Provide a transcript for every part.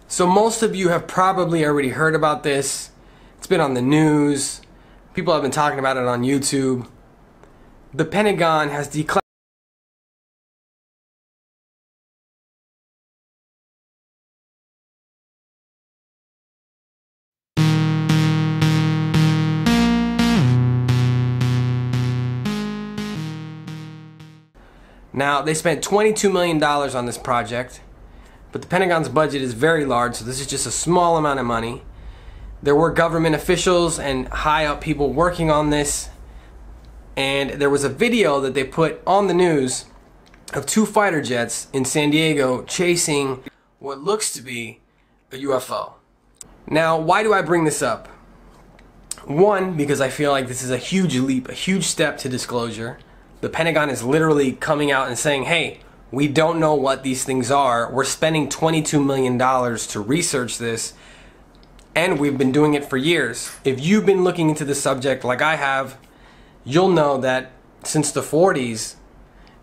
So most of you have probably already heard about this. It's been on the news. People have been talking about it on YouTube. The Pentagon has declared Now, they spent $22 million on this project, but the Pentagon's budget is very large, so this is just a small amount of money. There were government officials and high up people working on this, and there was a video that they put on the news of 2 fighter jets in San Diego chasing what looks to be a UFO. Now, why do I bring this up? One, because I feel like this is a huge leap, a huge step to disclosure. The Pentagon is literally coming out and saying, hey, we don't know what these things are. We're spending $22 million to research this, and we've been doing it for years. If you've been looking into the subject like I have, you'll know that since the 40s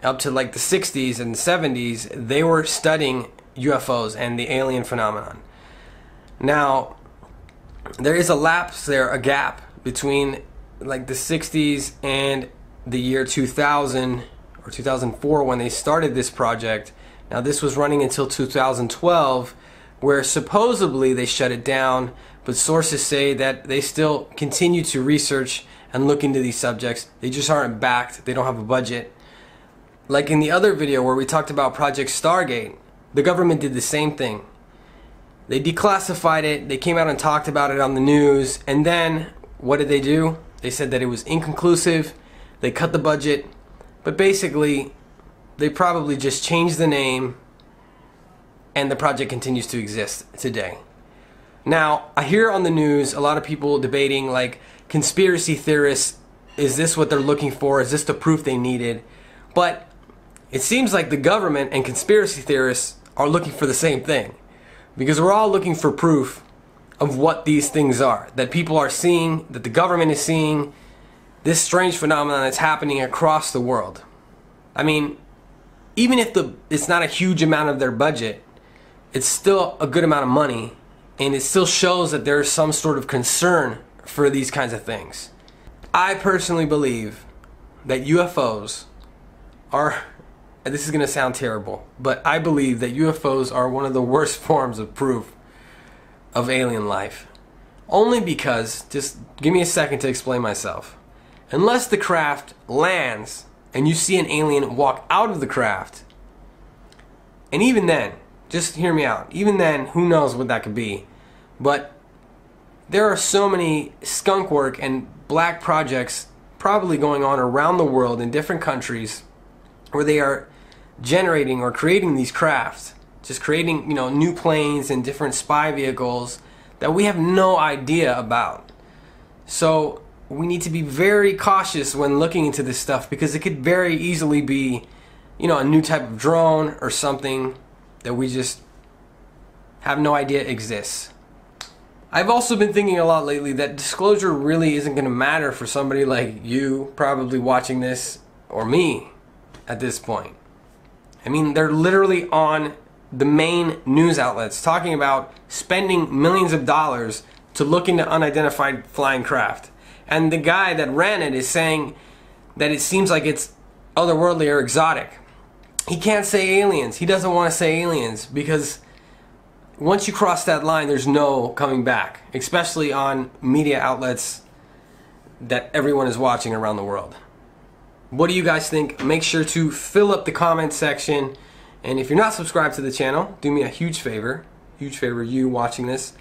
up to like the 60s and 70s, they were studying UFOs and the alien phenomenon. Now, there is a lapse there, a gap between like the 60s and the year 2000 or 2004 when they started this project. Now this was running until 2012, where supposedly they shut it down, but sources say that they still continue to research and look into these subjects. They just aren't backed. They don't have a budget. Like in the other video where we talked about Project Stargate, the government did the same thing. They declassified it, they came out and talked about it on the news, and then what did they do? They said that it was inconclusive. They cut the budget, but basically they probably just changed the name and the project continues to exist today. Now, I hear on the news a lot of people debating like conspiracy theorists, is this what they're looking for? Is this the proof they needed? But it seems like the government and conspiracy theorists are looking for the same thing, because we're all looking for proof of what these things are, that people are seeing, that the government is seeing, this strange phenomenon that's happening across the world. I mean, even if it's not a huge amount of their budget, it's still a good amount of money, and it still shows that there's some sort of concern for these kinds of things. I personally believe that UFOs are, and this is going to sound terrible, but I believe that UFOs are one of the worst forms of proof of alien life. Only because, just give me a second to explain myself. Unless the craft lands and you see an alien walk out of the craft, and even then, just hear me out, even then, who knows what that could be. But there are so many skunk work and black projects probably going on around the world in different countries where they are generating or creating these crafts, just creating, you know, new planes and different spy vehicles that we have no idea about. So we need to be very cautious when looking into this stuff, because it could very easily be, you know, a new type of drone or something that we just have no idea exists. I've also been thinking a lot lately that disclosure really isn't going to matter for somebody like you probably watching this, or me at this point. I mean, they're literally on the main news outlets talking about spending millions of dollars to look into unidentified flying craft. And the guy that ran it is saying that it seems like it's otherworldly or exotic. He can't say aliens. He doesn't want to say aliens, because once you cross that line, there's no coming back, especially on media outlets that everyone is watching around the world. What do you guys think? Make sure to fill up the comment section. And if you're not subscribed to the channel, do me a huge favor, you watching this,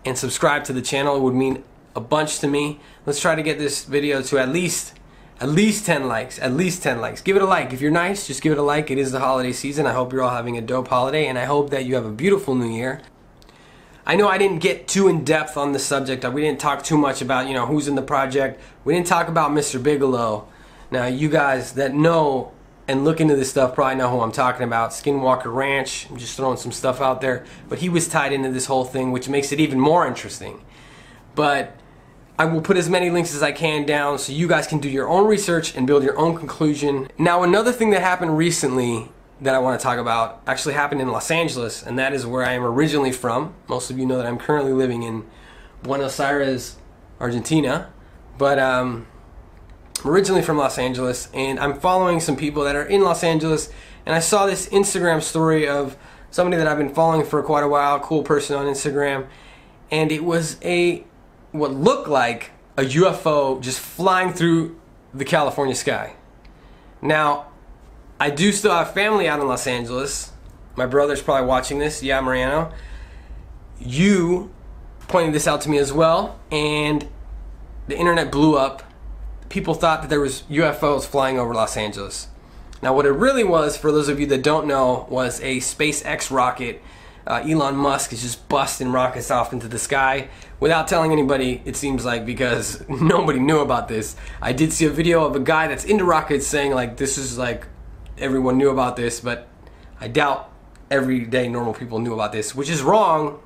and subscribe to the channel. It would mean a bunch to me. Let's try to get this video to at least 10 likes, at least 10 likes. Give it a like. If you're nice, just give it a like. It is the holiday season. I hope you're all having a dope holiday, and I hope that you have a beautiful new year. I know I didn't get too in depth on the subject. We didn't talk too much about, you know, who's in the project. We didn't talk about Mr. Bigelow. Now, you guys that know and look into this stuff probably know who I'm talking about. Skinwalker Ranch. I'm just throwing some stuff out there. But he was tied into this whole thing, which makes it even more interesting. But I will put as many links as I can down so you guys can do your own research and build your own conclusion. Now, another thing that happened recently that I want to talk about actually happened in Los Angeles, and that is where I am originally from. Most of you know that I'm currently living in Buenos Aires, Argentina, but I'm originally from Los Angeles, and I'm following some people that are in Los Angeles, and I saw this Instagram story of somebody that I've been following for quite a while, cool person on Instagram, and it was what looked like a UFO just flying through the California sky. Now, I do still have family out in Los Angeles. My brother's probably watching this. Yeah, Mariano. You pointed this out to me as well, and the internet blew up. People thought that there was UFOs flying over Los Angeles. Now, what it really was, for those of you that don't know, was a SpaceX rocket. Elon Musk is just busting rockets off into the sky without telling anybody, it seems like, because nobody knew about this. I did see a video of a guy that's into rockets saying, like, this is like, everyone knew about this, but I doubt everyday normal people knew about this, which is wrong.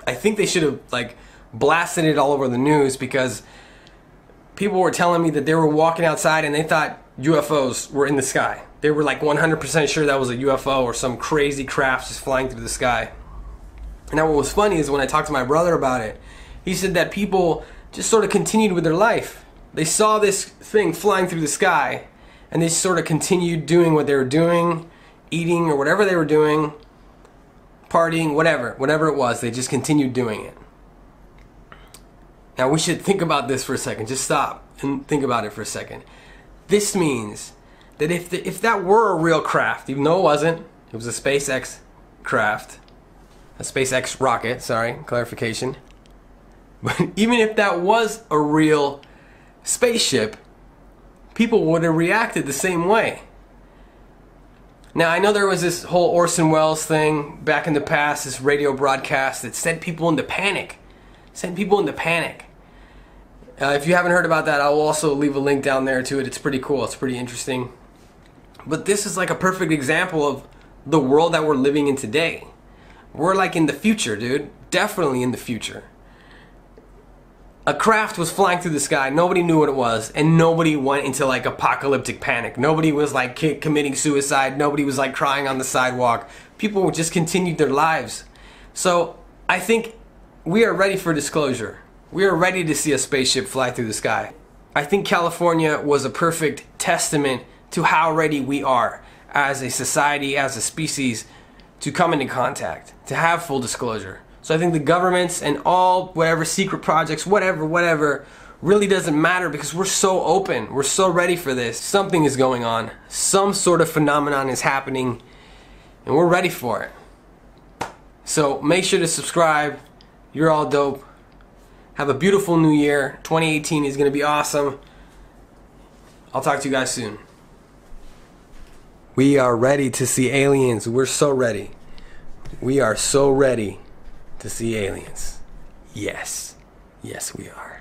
I think they should have, like, blasted it all over the news, because people were telling me that they were walking outside and they thought UFOs were in the sky. They were like 100% sure that was a UFO or some crazy craft just flying through the sky. Now, what was funny is when I talked to my brother about it, he said that people just sort of continued with their life. They saw this thing flying through the sky, and they sort of continued doing what they were doing, eating or whatever they were doing, partying, whatever it was. They just continued doing it. Now, we should think about this for a second. Just stop and think about it for a second. This means that if that were a real craft, even though it wasn't, it was a SpaceX craft, a SpaceX rocket, sorry, clarification. But even if that was a real spaceship, people would have reacted the same way. Now, I know there was this whole Orson Welles thing back in the past, this radio broadcast that sent people into panic. If you haven't heard about that, I'll also leave a link down there to it. It's pretty cool. It's pretty interesting. But this is like a perfect example of the world that we're living in today. We're like in the future, dude. Definitely in the future. A craft was flying through the sky. Nobody knew what it was, and nobody went into like apocalyptic panic. Nobody was like committing suicide. Nobody was like crying on the sidewalk. People just continued their lives. So I think we are ready for disclosure. We are ready to see a spaceship fly through the sky. I think California was a perfect testament to how ready we are as a society, as a species, to come into contact, to have full disclosure. So I think the governments and all whatever secret projects, whatever, really doesn't matter, because we're so open. We're so ready for this. Something is going on. Some sort of phenomenon is happening, and we're ready for it. So make sure to subscribe. You're all dope. Have a beautiful new year. 2018 is going to be awesome. I'll talk to you guys soon. We are ready to see aliens. We're so ready. We are so ready to see aliens. Yes. Yes, we are.